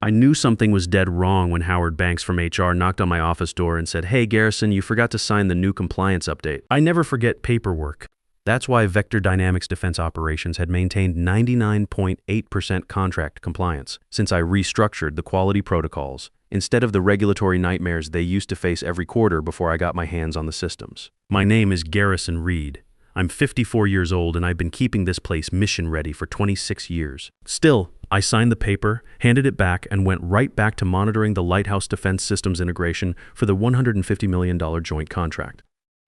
I knew something was dead wrong when Howard Banks from HR knocked on my office door and said, "Hey, Garrison, you forgot to sign the new compliance update." I never forget paperwork. That's why Vector Dynamics Defense Operations had maintained 99.8% contract compliance since I restructured the quality protocols, instead of the regulatory nightmares they used to face every quarter before I got my hands on the systems. My name is Garrison Reed. I'm 54 years old and I've been keeping this place mission ready for 26 years. Still, I signed the paper, handed it back, and went right back to monitoring the Lighthouse Defense Systems integration for the $150 million joint contract.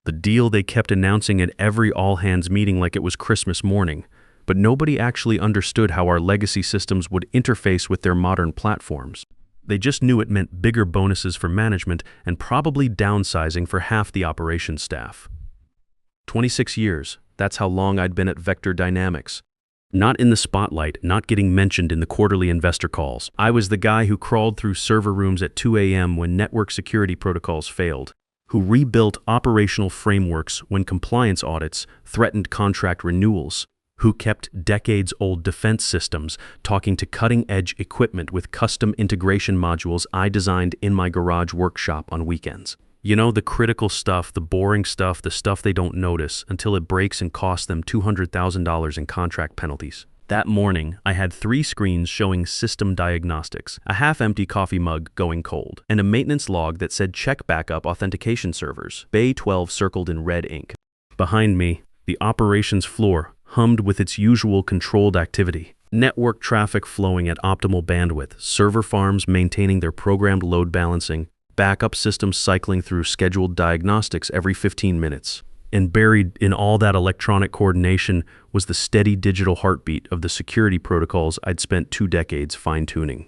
The deal they kept announcing at every all-hands meeting like it was Christmas morning, but nobody actually understood how our legacy systems would interface with their modern platforms. They just knew it meant bigger bonuses for management and probably downsizing for half the operations staff. 26 years, that's how long I'd been at Vector Dynamics. Not in the spotlight, not getting mentioned in the quarterly investor calls. I was the guy who crawled through server rooms at 2 a.m. when network security protocols failed, who rebuilt operational frameworks when compliance audits threatened contract renewals, who kept decades-old defense systems talking to cutting-edge equipment with custom integration modules I designed in my garage workshop on weekends. You know, the critical stuff, the boring stuff, the stuff they don't notice until it breaks and costs them $200,000 in contract penalties. That morning, I had 3 screens showing system diagnostics, a half-empty coffee mug going cold, and a maintenance log that said check backup authentication servers, Bay 12 circled in red ink. Behind me, the operations floor hummed with its usual controlled activity. Network traffic flowing at optimal bandwidth, server farms maintaining their programmed load balancing, backup systems cycling through scheduled diagnostics every 15 minutes. And buried in all that electronic coordination was the steady digital heartbeat of the security protocols I'd spent 2 decades fine-tuning.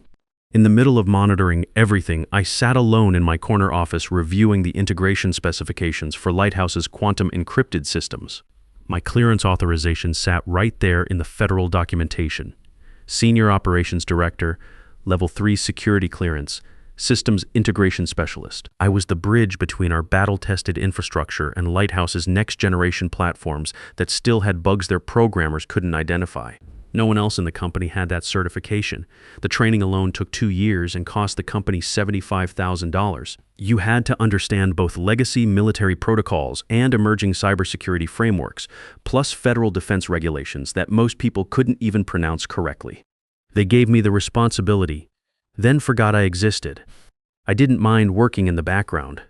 In the middle of monitoring everything, I sat alone in my corner office reviewing the integration specifications for Lighthouse's quantum encrypted systems. My clearance authorization sat right there in the federal documentation. Senior Operations Director, Level 3 Security Clearance, Systems Integration Specialist. I was the bridge between our battle-tested infrastructure and Lighthouse's next-generation platforms that still had bugs their programmers couldn't identify. No one else in the company had that certification. The training alone took 2 years and cost the company $75,000. You had to understand both legacy military protocols and emerging cybersecurity frameworks, plus federal defense regulations that most people couldn't even pronounce correctly. They gave me the responsibility, then forgot I existed. I didn't mind working in the background.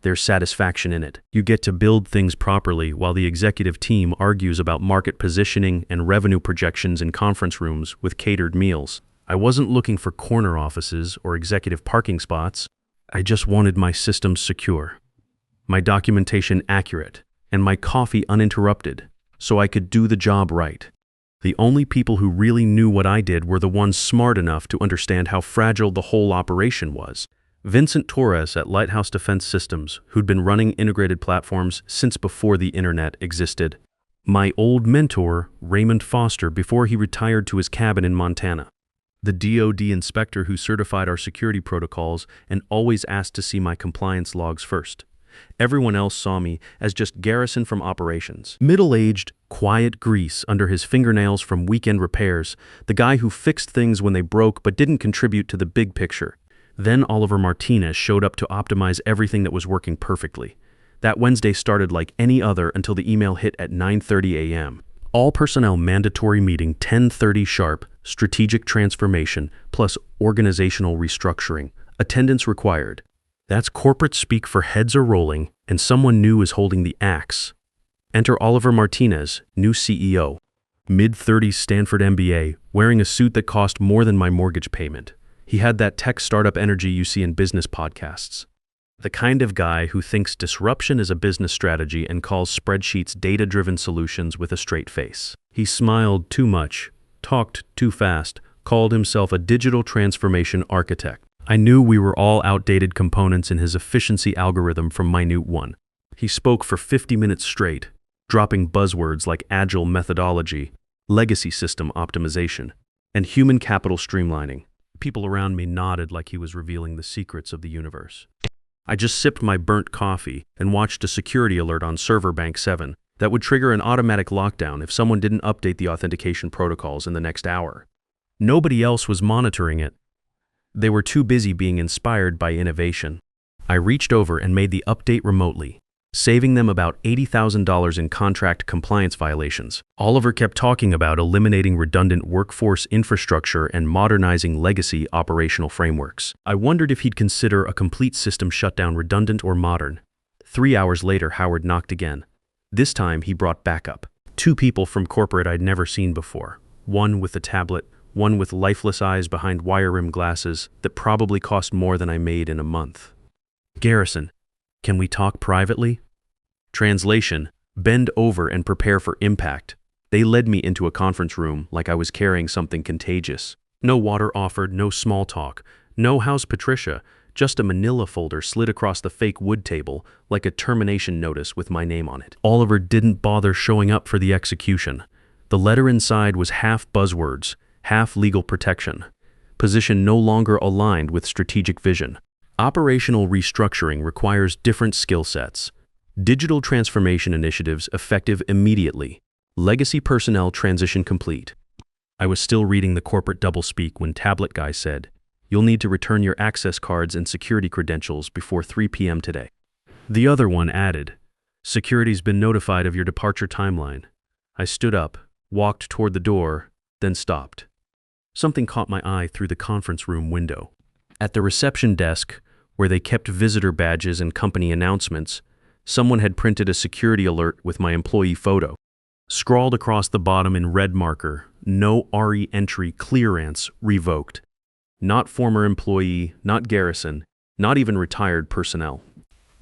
There's satisfaction in it. You get to build things properly while the executive team argues about market positioning and revenue projections in conference rooms with catered meals. I wasn't looking for corner offices or executive parking spots. I just wanted my systems secure, my documentation accurate, and my coffee uninterrupted, so I could do the job right. The only people who really knew what I did were the ones smart enough to understand how fragile the whole operation was. Vincent Torres at Lighthouse Defense Systems, who'd been running integrated platforms since before the internet existed. My old mentor, Raymond Foster, before he retired to his cabin in Montana. The DoD inspector who certified our security protocols and always asked to see my compliance logs first. Everyone else saw me as just Garrison from operations. Middle-aged, quiet grease under his fingernails from weekend repairs, the guy who fixed things when they broke but didn't contribute to the big picture. Then Oliver Martinez showed up to optimize everything that was working perfectly. That Wednesday started like any other until the email hit at 9:30 a.m. All personnel mandatory meeting 10:30 sharp, strategic transformation, plus organizational restructuring. Attendance required. That's corporate speak for heads are rolling, and someone new is holding the axe. Enter Oliver Martinez, new CEO. Mid-30s Stanford MBA, wearing a suit that cost more than my mortgage payment. He had that tech startup energy you see in business podcasts. The kind of guy who thinks disruption is a business strategy and calls spreadsheets data-driven solutions with a straight face. He smiled too much, talked too fast, called himself a digital transformation architect. I knew we were all outdated components in his efficiency algorithm from Minute One. He spoke for 50 minutes straight, dropping buzzwords like agile methodology, legacy system optimization, and human capital streamlining. People around me nodded like he was revealing the secrets of the universe. I just sipped my burnt coffee and watched a security alert on server bank 7 that would trigger an automatic lockdown if someone didn't update the authentication protocols in the next hour. Nobody else was monitoring it. They were too busy being inspired by innovation. I reached over and made the update remotely, saving them about $80,000 in contract compliance violations. Oliver kept talking about eliminating redundant workforce infrastructure and modernizing legacy operational frameworks. I wondered if he'd consider a complete system shutdown redundant or modern. 3 hours later, Howard knocked again. This time, he brought backup. 2 people from corporate I'd never seen before. One with a tablet, one with lifeless eyes behind wire-rimmed glasses that probably cost more than I made in a month. Garrison, can we talk privately? Translation: bend over and prepare for impact. They led me into a conference room like I was carrying something contagious. No water offered, no small talk, no "How's Patricia?" Just a manila folder slid across the fake wood table like a termination notice with my name on it. Oliver didn't bother showing up for the execution. The letter inside was half buzzwords, half legal protection. Position no longer aligned with strategic vision. Operational restructuring requires different skill sets. Digital transformation initiatives effective immediately. Legacy personnel transition complete. I was still reading the corporate doublespeak when tablet guy said, "You'll need to return your access cards and security credentials before 3 p.m. today." The other one added, "Security's been notified of your departure timeline." I stood up, walked toward the door, then stopped. Something caught my eye through the conference room window. At the reception desk, where they kept visitor badges and company announcements, someone had printed a security alert with my employee photo. Scrawled across the bottom in red marker, "No RE entry clearance revoked." Not former employee, not garrison, not even retired personnel.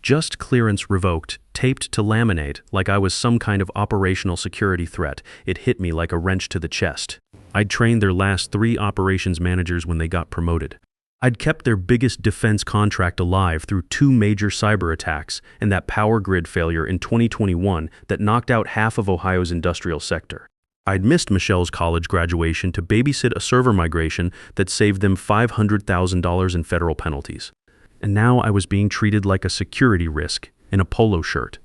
Just clearance revoked, taped to laminate like I was some kind of operational security threat. It hit me like a wrench to the chest. I'd trained their last 3 operations managers when they got promoted. I'd kept their biggest defense contract alive through 2 major cyber attacks and that power grid failure in 2021 that knocked out half of Ohio's industrial sector. I'd missed Michelle's college graduation to babysit a server migration that saved them $500,000 in federal penalties. And now I was being treated like a security risk in a polo shirt.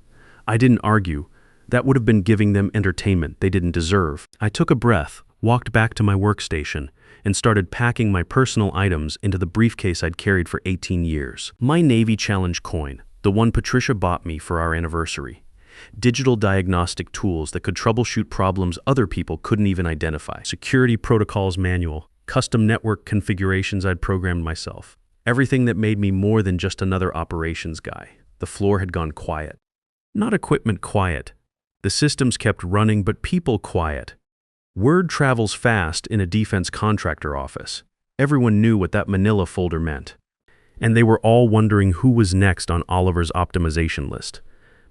I didn't argue. That would have been giving them entertainment they didn't deserve. I took a breath, walked back to my workstation, and started packing my personal items into the briefcase I'd carried for 18 years. My Navy Challenge coin, the one Patricia bought me for our anniversary. Digital diagnostic tools that could troubleshoot problems other people couldn't even identify. Security protocols manual, custom network configurations I'd programmed myself. Everything that made me more than just another operations guy. The floor had gone quiet. Not equipment quiet. The systems kept running, but people quiet. Word travels fast in a defense contractor office. Everyone knew what that manila folder meant. And they were all wondering who was next on Oliver's optimization list.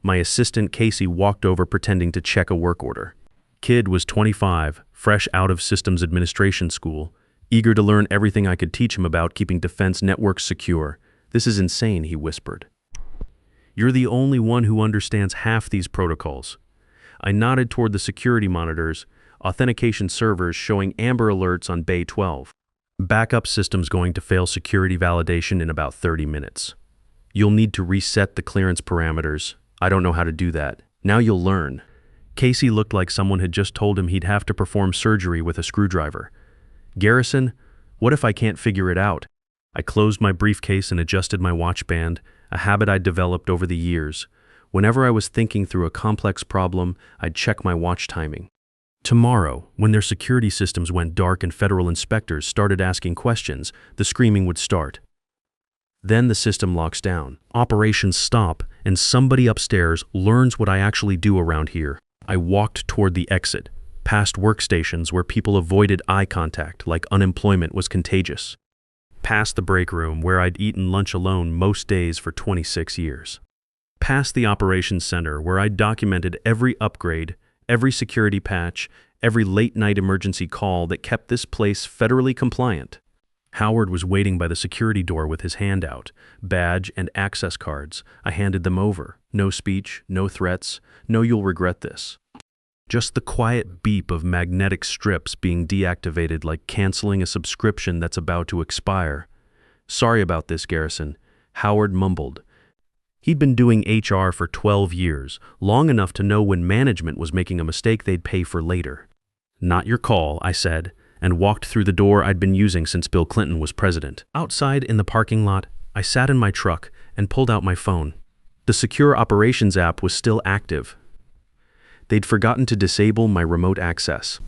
My assistant Casey walked over pretending to check a work order. Kid was 25, fresh out of systems administration school, eager to learn everything I could teach him about keeping defense networks secure. "This is insane," he whispered. "You're the only one who understands half these protocols." I nodded toward the security monitors, authentication servers showing amber alerts on Bay 12. Backup systems going to fail security validation in about 30 minutes. You'll need to reset the clearance parameters. I don't know how to do that. Now you'll learn. Casey looked like someone had just told him he'd have to perform surgery with a screwdriver. "Garrison, what if I can't figure it out?" I closed my briefcase and adjusted my watch band, a habit I'd developed over the years. Whenever I was thinking through a complex problem, I'd check my watch timing. Tomorrow, when their security systems went dark and federal inspectors started asking questions, the screaming would start. Then the system locks down, operations stop, and somebody upstairs learns what I actually do around here. I walked toward the exit, past workstations where people avoided eye contact like unemployment was contagious. Past the break room where I'd eaten lunch alone most days for 26 years. Past the operations center where I'd documented every upgrade, every security patch, every late-night emergency call that kept this place federally compliant. Howard was waiting by the security door with his hand out, badge and access cards. I handed them over. No speech, no threats, no "you'll regret this." Just the quiet beep of magnetic strips being deactivated like canceling a subscription that's about to expire. "Sorry about this, Garrison," Howard mumbled. He'd been doing HR for 12 years, long enough to know when management was making a mistake they'd pay for later. "Not your call," I said, and walked through the door I'd been using since Bill Clinton was president. Outside in the parking lot, I sat in my truck and pulled out my phone. The Secure Operations app was still active. They'd forgotten to disable my remote access.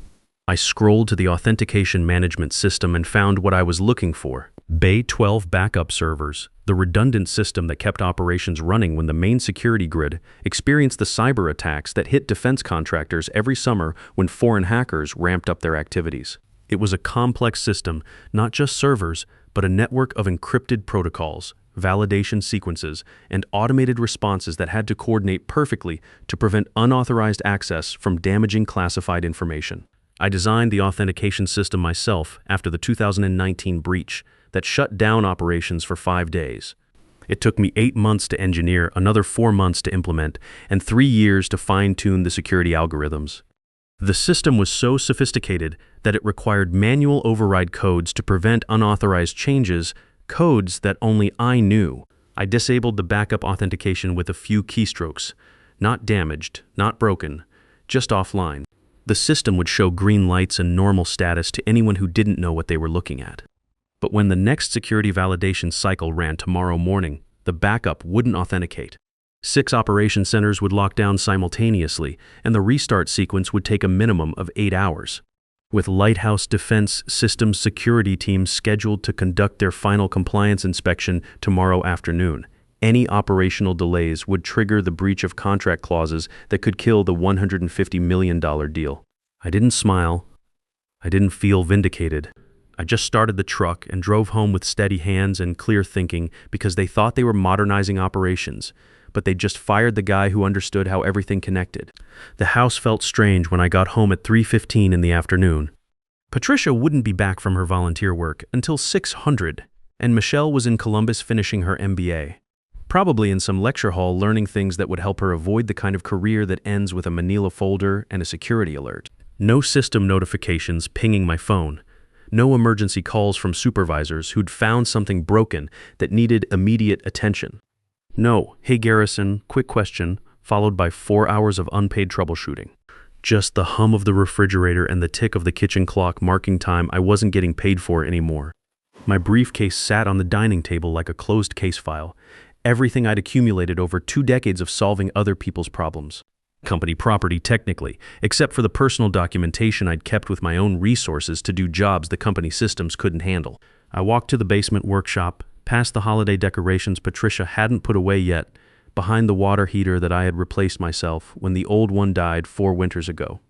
I scrolled to the authentication management system and found what I was looking for. Bay 12 backup servers, the redundant system that kept operations running when the main security grid experienced the cyber attacks that hit defense contractors every summer when foreign hackers ramped up their activities. It was a complex system, not just servers, but a network of encrypted protocols, validation sequences, and automated responses that had to coordinate perfectly to prevent unauthorized access from damaging classified information. I designed the authentication system myself after the 2019 breach that shut down operations for 5 days. It took me 8 months to engineer, another 4 months to implement, and 3 years to fine-tune the security algorithms. The system was so sophisticated that it required manual override codes to prevent unauthorized changes, codes that only I knew. I disabled the backup authentication with a few keystrokes. Not damaged, not broken, just offline. The system would show green lights and normal status to anyone who didn't know what they were looking at. But when the next security validation cycle ran tomorrow morning, the backup wouldn't authenticate. 6 operation centers would lock down simultaneously, and the restart sequence would take a minimum of 8 hours. With Lighthouse Defense Systems security teams scheduled to conduct their final compliance inspection tomorrow afternoon, any operational delays would trigger the breach of contract clauses that could kill the $150 million deal. I didn't smile. I didn't feel vindicated. I just started the truck and drove home with steady hands and clear thinking because they thought they were modernizing operations, but they just fired the guy who understood how everything connected. The house felt strange when I got home at 3:15 in the afternoon. Patricia wouldn't be back from her volunteer work until 600, and Michelle was in Columbus finishing her MBA. Probably in some lecture hall learning things that would help her avoid the kind of career that ends with a manila folder and a security alert. No system notifications pinging my phone. No emergency calls from supervisors who'd found something broken that needed immediate attention. No, "Hey Garrison, quick question," followed by 4 hours of unpaid troubleshooting. Just the hum of the refrigerator and the tick of the kitchen clock marking time I wasn't getting paid for anymore. My briefcase sat on the dining table like a closed case file. Everything I'd accumulated over 2 decades of solving other people's problems. Company property technically, except for the personal documentation I'd kept with my own resources to do jobs the company systems couldn't handle. I walked to the basement workshop, past the holiday decorations Patricia hadn't put away yet, behind the water heater that I had replaced myself when the old one died 4 winters ago.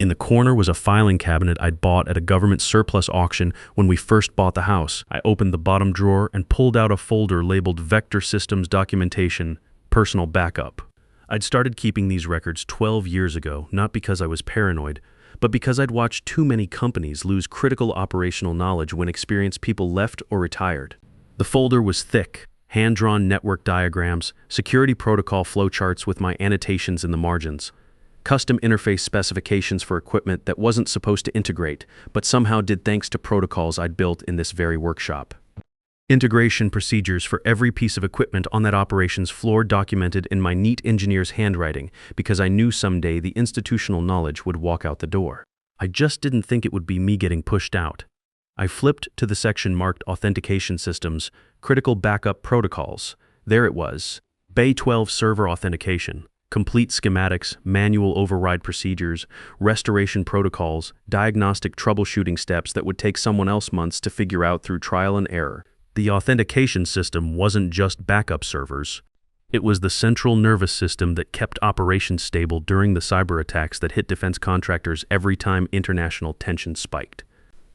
In the corner was a filing cabinet I'd bought at a government surplus auction when we first bought the house. I opened the bottom drawer and pulled out a folder labeled Vector Systems Documentation, Personal Backup. I'd started keeping these records 12 years ago, not because I was paranoid, but because I'd watched too many companies lose critical operational knowledge when experienced people left or retired. The folder was thick, hand-drawn network diagrams, security protocol flowcharts with my annotations in the margins, custom interface specifications for equipment that wasn't supposed to integrate, but somehow did thanks to protocols I'd built in this very workshop. Integration procedures for every piece of equipment on that operations floor documented in my neat engineer's handwriting because I knew someday the institutional knowledge would walk out the door. I just didn't think it would be me getting pushed out. I flipped to the section marked Authentication Systems, Critical Backup Protocols. There it was, Bay 12 Server Authentication. Complete schematics, manual override procedures, restoration protocols, diagnostic troubleshooting steps that would take someone else months to figure out through trial and error. The authentication system wasn't just backup servers. It was the central nervous system that kept operations stable during the cyber attacks that hit defense contractors every time international tension spiked.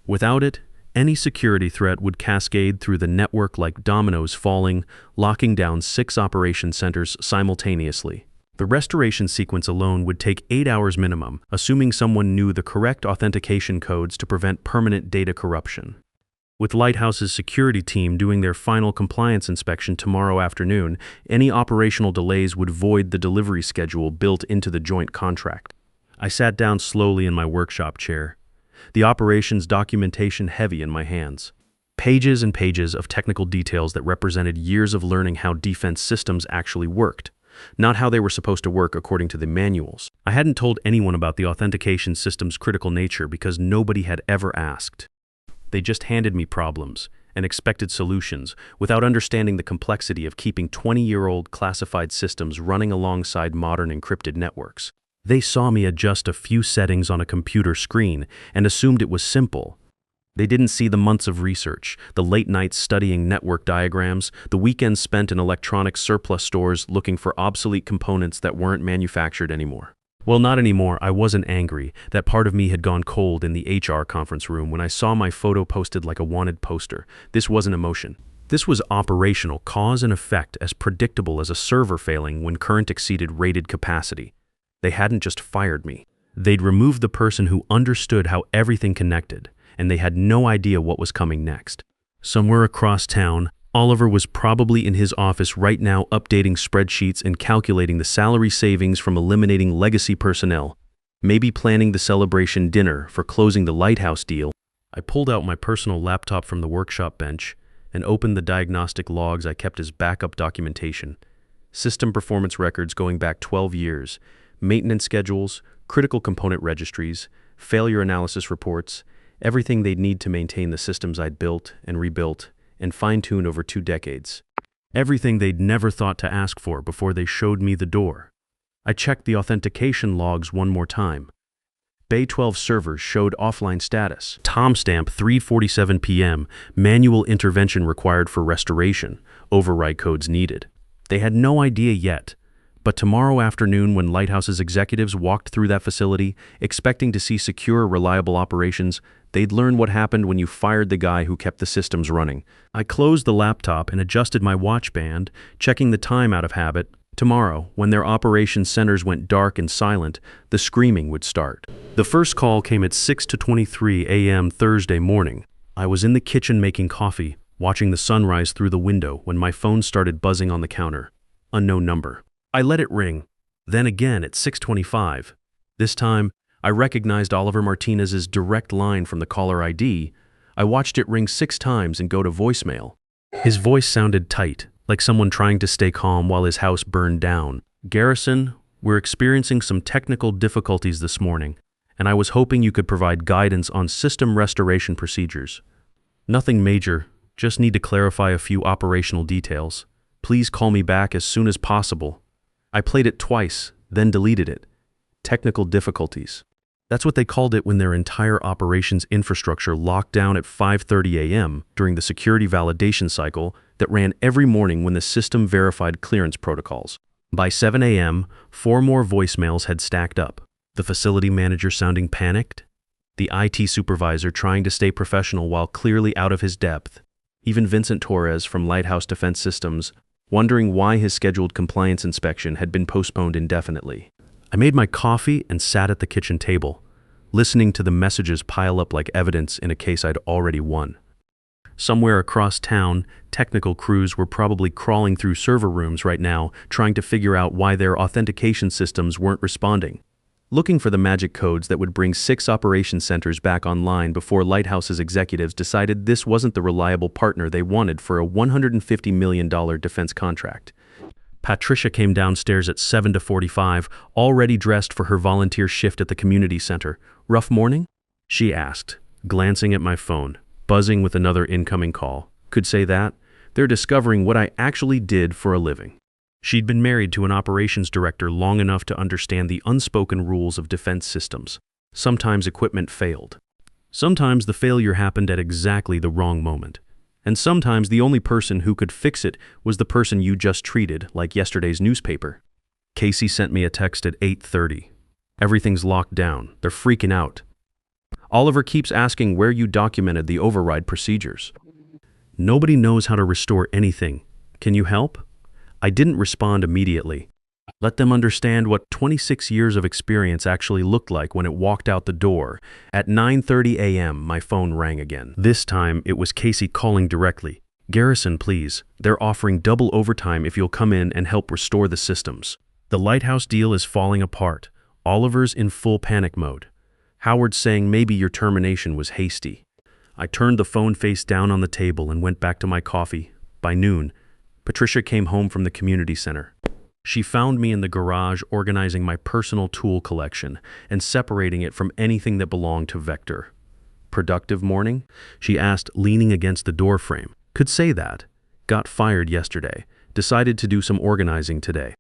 Without it, any security threat would cascade through the network like dominoes falling, locking down 6 operation centers simultaneously. The restoration sequence alone would take 8 hours minimum, assuming someone knew the correct authentication codes to prevent permanent data corruption. With Lighthouse's security team doing their final compliance inspection tomorrow afternoon, any operational delays would void the delivery schedule built into the joint contract. I sat down slowly in my workshop chair, the operations documentation heavy in my hands. Pages and pages of technical details that represented years of learning how defense systems actually worked. not how they were supposed to work according to the manuals. I hadn't told anyone about the authentication system's critical nature because nobody had ever asked. They just handed me problems and expected solutions without understanding the complexity of keeping 20-year-old classified systems running alongside modern encrypted networks. They saw me adjust a few settings on a computer screen and assumed it was simple. They didn't see the months of research, the late nights studying network diagrams, the weekends spent in electronic surplus stores looking for obsolete components that weren't manufactured anymore. Well, not anymore. I wasn't angry. That part of me had gone cold in the HR conference room when I saw my photo posted like a wanted poster. This wasn't emotion. This was operational, cause and effect, as predictable as a server failing when current exceeded rated capacity. They hadn't just fired me. They'd removed the person who understood how everything connected, and they had no idea what was coming next. Somewhere across town, Oliver was probably in his office right now updating spreadsheets and calculating the salary savings from eliminating legacy personnel, maybe planning the celebration dinner for closing the Lighthouse deal. I pulled out my personal laptop from the workshop bench and opened the diagnostic logs I kept as backup documentation. System performance records going back 12 years, maintenance schedules, critical component registries, failure analysis reports, everything they'd need to maintain the systems I'd built and rebuilt and fine-tune over 2 decades. Everything they'd never thought to ask for before they showed me the door. I checked the authentication logs one more time. Bay 12 servers showed offline status. Timestamp 3:47 p.m. Manual intervention required for restoration. Override codes needed. They had no idea yet, but tomorrow afternoon when Lighthouse's executives walked through that facility, expecting to see secure, reliable operations, they'd learn what happened when you fired the guy who kept the systems running. I closed the laptop and adjusted my watch band, checking the time out of habit. Tomorrow, when their operations centers went dark and silent, the screaming would start. The first call came at 6:23 a.m. Thursday morning. I was in the kitchen making coffee, watching the sunrise through the window when my phone started buzzing on the counter. Unknown number. I let it ring. Then again at 6:25. This time, I recognized Oliver Martinez's direct line from the caller ID. I watched it ring 6 times and go to voicemail. His voice sounded tight, like someone trying to stay calm while his house burned down. Garrison, we're experiencing some technical difficulties this morning, and I was hoping you could provide guidance on system restoration procedures. Nothing major, just need to clarify a few operational details. Please call me back as soon as possible. I played it twice, then deleted it. Technical difficulties. That's what they called it when their entire operations infrastructure locked down at 5:30 a.m. during the security validation cycle that ran every morning when the system verified clearance protocols. By 7 a.m., 4 more voicemails had stacked up. The facility manager sounding panicked, the IT supervisor trying to stay professional while clearly out of his depth, even Vincent Torres from Lighthouse Defense Systems wondering why his scheduled compliance inspection had been postponed indefinitely. I made my coffee and sat at the kitchen table, listening to the messages pile up like evidence in a case I'd already won. Somewhere across town, technical crews were probably crawling through server rooms right now, trying to figure out why their authentication systems weren't responding, looking for the magic codes that would bring 6 operation centers back online before Lighthouse's executives decided this wasn't the reliable partner they wanted for a $150 million defense contract. Patricia came downstairs at 7:45, already dressed for her volunteer shift at the community center. Rough morning? She asked, glancing at my phone, buzzing with another incoming call. Could say that. They're discovering what I actually did for a living. She'd been married to an operations director long enough to understand the unspoken rules of defense systems. Sometimes equipment failed. Sometimes the failure happened at exactly the wrong moment. And sometimes the only person who could fix it was the person you just treated, like yesterday's newspaper. Casey sent me a text at 8:30. Everything's locked down. They're freaking out. Oliver keeps asking where you documented the override procedures. Nobody knows how to restore anything. Can you help? I didn't respond immediately. Let them understand what 26 years of experience actually looked like when it walked out the door. At 9:30 a.m., my phone rang again. This time, it was Casey calling directly. Garrison, please. They're offering double overtime if you'll come in and help restore the systems. The Lighthouse deal is falling apart. Oliver's in full panic mode. Howard's saying maybe your termination was hasty. I turned the phone face down on the table and went back to my coffee. By noon, Patricia came home from the community center. She found me in the garage organizing my personal tool collection and separating it from anything that belonged to Vector. "Productive morning?" she asked, leaning against the doorframe. "Could say that. Got fired yesterday. Decided to do some organizing today."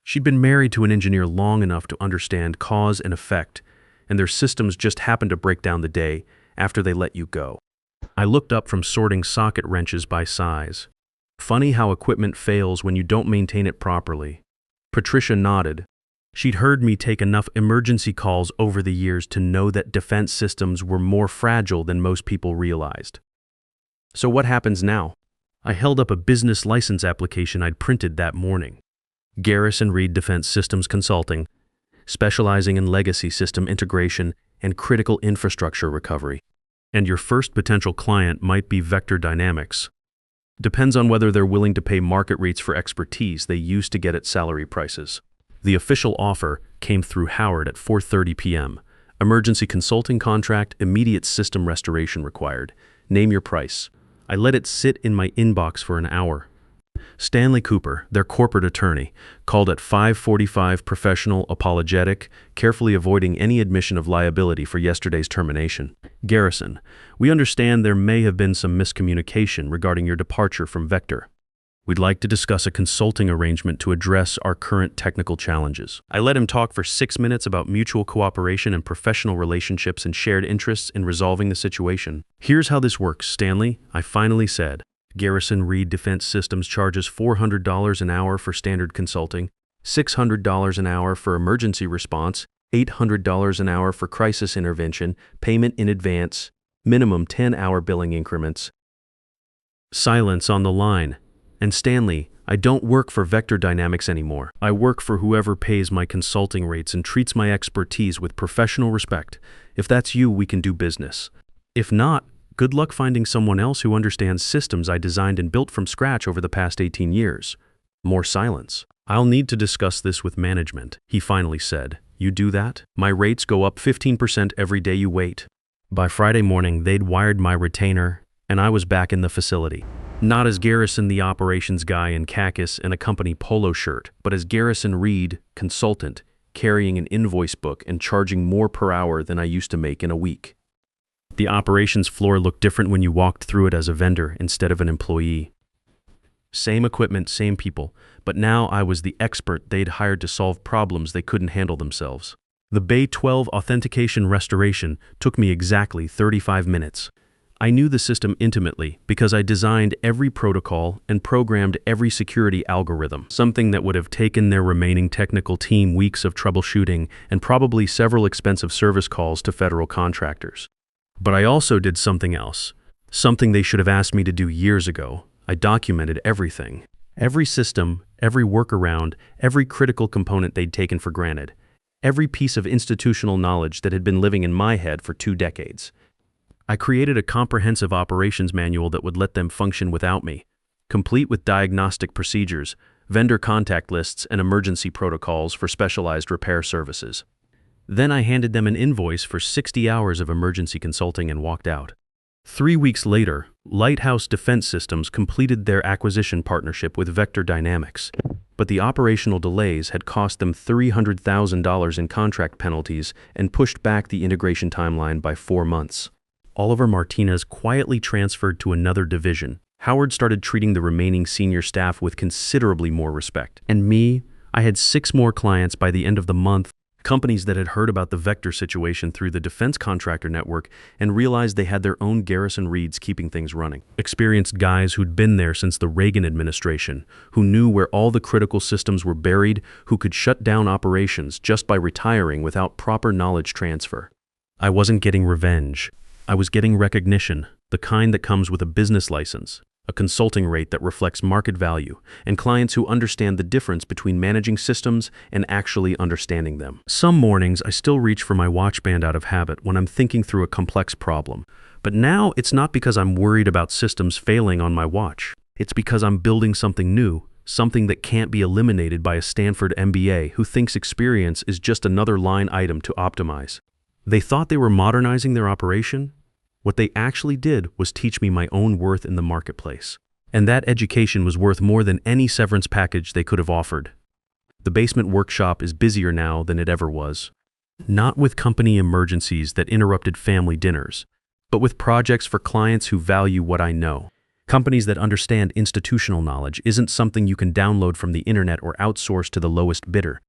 She'd been married to an engineer long enough to understand cause and effect, and their systems just happened to break down the day after they let you go. I looked up from sorting socket wrenches by size. "Funny how equipment fails when you don't maintain it properly." Patricia nodded. She'd heard me take enough emergency calls over the years to know that defense systems were more fragile than most people realized. "So what happens now?" I held up a business license application I'd printed that morning. Garrison Reed Defense Systems Consulting, specializing in legacy system integration and critical infrastructure recovery. And your first potential client might be Vector Dynamics. Depends on whether they're willing to pay market rates for expertise they used to get at salary prices. The official offer came through Howard at 4:30 p.m. Emergency consulting contract, immediate system restoration required. Name your price. I let it sit in my inbox for an hour. Stanley Cooper, their corporate attorney, called at 5:45, professional, apologetic, carefully avoiding any admission of liability for yesterday's termination. "Garrison, we understand there may have been some miscommunication regarding your departure from Vector. We'd like to discuss a consulting arrangement to address our current technical challenges." I let him talk for 6 minutes about mutual cooperation and professional relationships and shared interests in resolving the situation. "Here's how this works, Stanley," I finally said. "Garrison Reed Defense Systems charges $400 an hour for standard consulting, $600 an hour for emergency response, $800 an hour for crisis intervention, payment in advance, minimum 10-hour billing increments." Silence on the line. "And Stanley, I don't work for Vector Dynamics anymore. I work for whoever pays my consulting rates and treats my expertise with professional respect. If that's you, we can do business. If not, good luck finding someone else who understands systems I designed and built from scratch over the past 18 years. More silence. "I'll need to discuss this with management," he finally said. "You do that? My rates go up 15% every day you wait." By Friday morning, they'd wired my retainer, and I was back in the facility. Not as Garrison, the operations guy in khakis and a company polo shirt, but as Garrison Reed, consultant, carrying an invoice book and charging more per hour than I used to make in a week. The operations floor looked different when you walked through it as a vendor instead of an employee. Same equipment, same people, but now I was the expert they'd hired to solve problems they couldn't handle themselves. The Bay 12 authentication restoration took me exactly 35 minutes. I knew the system intimately because I designed every protocol and programmed every security algorithm, something that would have taken their remaining technical team weeks of troubleshooting and probably several expensive service calls to federal contractors. But I also did something else, something they should have asked me to do years ago. I documented everything. Every system, every workaround, every critical component they'd taken for granted. Every piece of institutional knowledge that had been living in my head for 2 decades. I created a comprehensive operations manual that would let them function without me, complete with diagnostic procedures, vendor contact lists, and emergency protocols for specialized repair services. Then I handed them an invoice for 60 hours of emergency consulting and walked out. 3 weeks later, Lighthouse Defense Systems completed their acquisition partnership with Vector Dynamics, but the operational delays had cost them $300,000 in contract penalties and pushed back the integration timeline by 4 months. Oliver Martinez quietly transferred to another division. Howard started treating the remaining senior staff with considerably more respect. And me, I had 6 more clients by the end of the month, companies that had heard about the Vector situation through the defense contractor network and realized they had their own Garrison Reeds keeping things running. Experienced guys who'd been there since the Reagan administration, who knew where all the critical systems were buried, who could shut down operations just by retiring without proper knowledge transfer. I wasn't getting revenge. I was getting recognition, the kind that comes with a business license, a consulting rate that reflects market value, and clients who understand the difference between managing systems and actually understanding them. Some mornings, I still reach for my watch band out of habit when I'm thinking through a complex problem. But now it's not because I'm worried about systems failing on my watch. It's because I'm building something new, something that can't be eliminated by a Stanford MBA who thinks experience is just another line item to optimize. They thought they were modernizing their operation. What they actually did was teach me my own worth in the marketplace. And that education was worth more than any severance package they could have offered. The basement workshop is busier now than it ever was. Not with company emergencies that interrupted family dinners, but with projects for clients who value what I know. Companies that understand institutional knowledge isn't something you can download from the internet or outsource to the lowest bidder.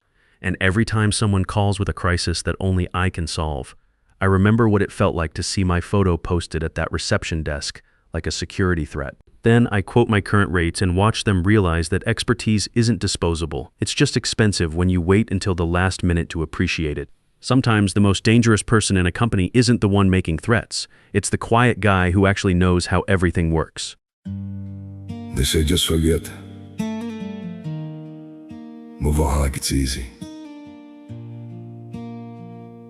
And every time someone calls with a crisis that only I can solve, I remember what it felt like to see my photo posted at that reception desk like a security threat. Then I quote my current rates and watch them realize that expertise isn't disposable. It's just expensive when you wait until the last minute to appreciate it. Sometimes the most dangerous person in a company isn't the one making threats. It's the quiet guy who actually knows how everything works. They say just forget. Move on like it's easy.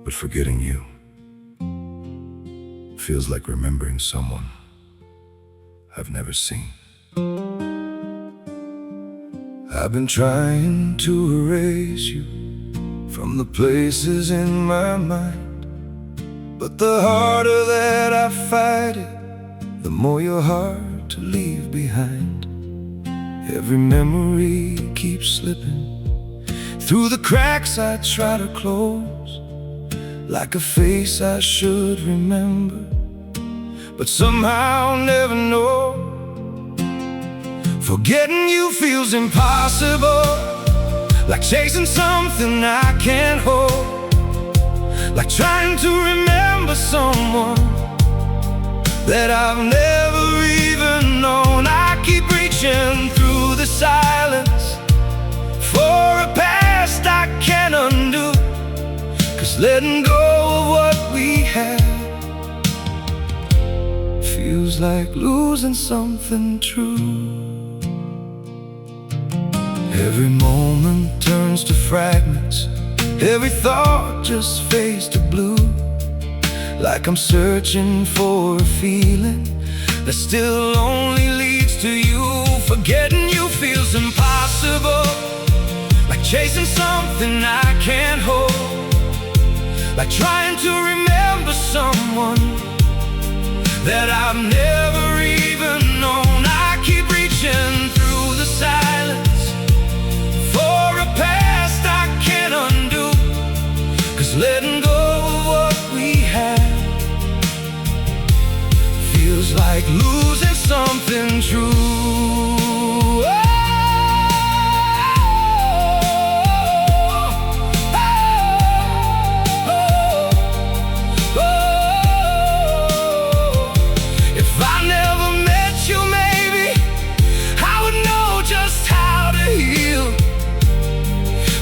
But forgetting you feels like remembering someone I've never seen. I've been trying to erase you from the places in my mind, but the harder that I fight it, the more you're hard to leave behind. Every memory keeps slipping through the cracks I try to close, like a face I should remember, but somehow never know. Forgetting you feels impossible, like chasing something I can't hold, like trying to remember someone that I've never even known. I keep reaching through the silence for a past I can't undo, 'cause letting go of what we had feels like losing something true. Every moment turns to fragments, every thought just fades to blue, like I'm searching for a feeling that still only leads to you. Forgetting you feels impossible, like chasing something I can't hold, like trying to remember someone that I've never even known. I keep reaching through the silence for a past I can't undo, 'cause letting go of what we had feels like losing something true.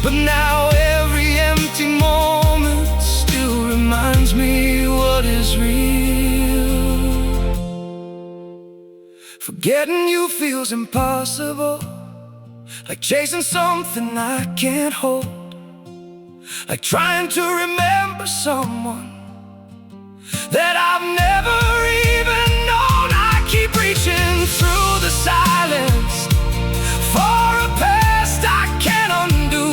But now every empty moment still reminds me what is real. Forgetting you feels impossible, like chasing something I can't hold, like trying to remember someone that I've never even known. I keep reaching through the silence for a past I can't undo,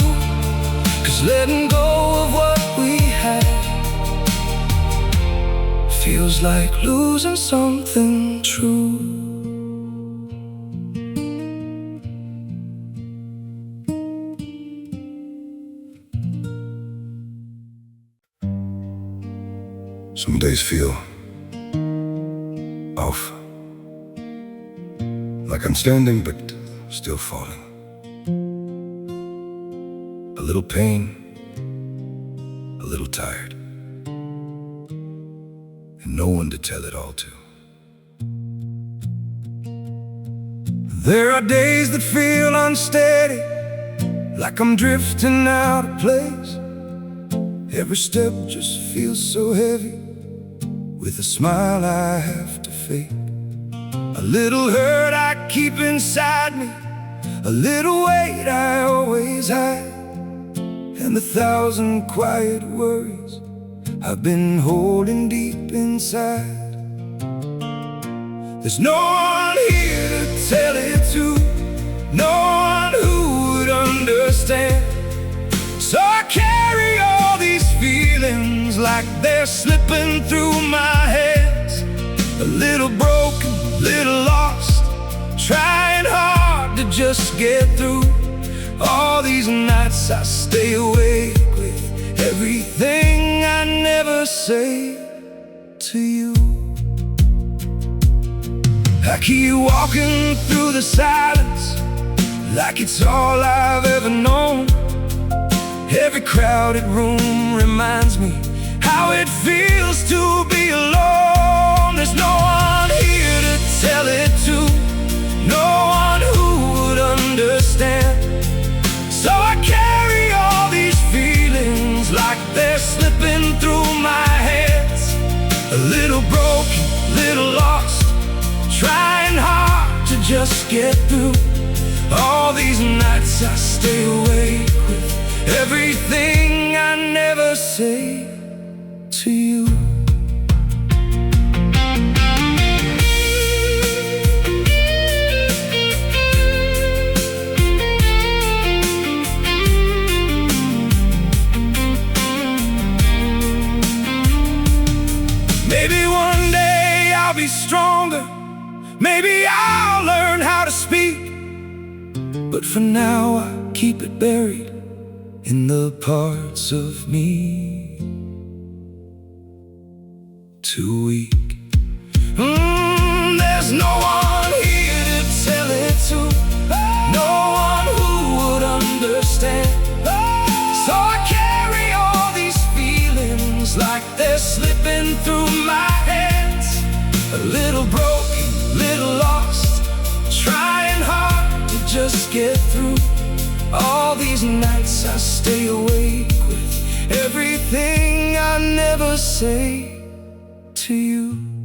'cause letting go of what we had feels like losing something true. Some days feel off, like I'm standing but still falling. A little pain, a little tired, and no one to tell it all to. There are days that feel unsteady, like I'm drifting out of place. Every step just feels so heavy, with a smile I have to fake. A little hurt I keep inside me, a little weight I always hide, and 1,000 quiet worries I've been holding deep inside. There's no one here to tell it to, no one who would understand. So I carry all these feelings like they're slipping through my hands. A little broken, little lost, trying hard to just get through, All these nights I stay awake with everything I never say to you. I keep walking through the silence like it's all I've ever known. Every crowded room reminds me how it feels to be alone. There's no one here to tell it to, no one who would understand. So I carry all these feelings like they're slipping through my hands. A little broken, little lost, trying hard to just get through. All these nights I stay awake with everything I never say to you. Maybe one day I'll be stronger, maybe I'll learn how to speak, but for now I keep it buried in the parts of me too weak. There's no one here to tell it to, no one who would understand. So I carry all these feelings like they're slipping through my hands. A little broken, little lost, trying hard to just get through. All these nights I stay awake with everything I never say to you.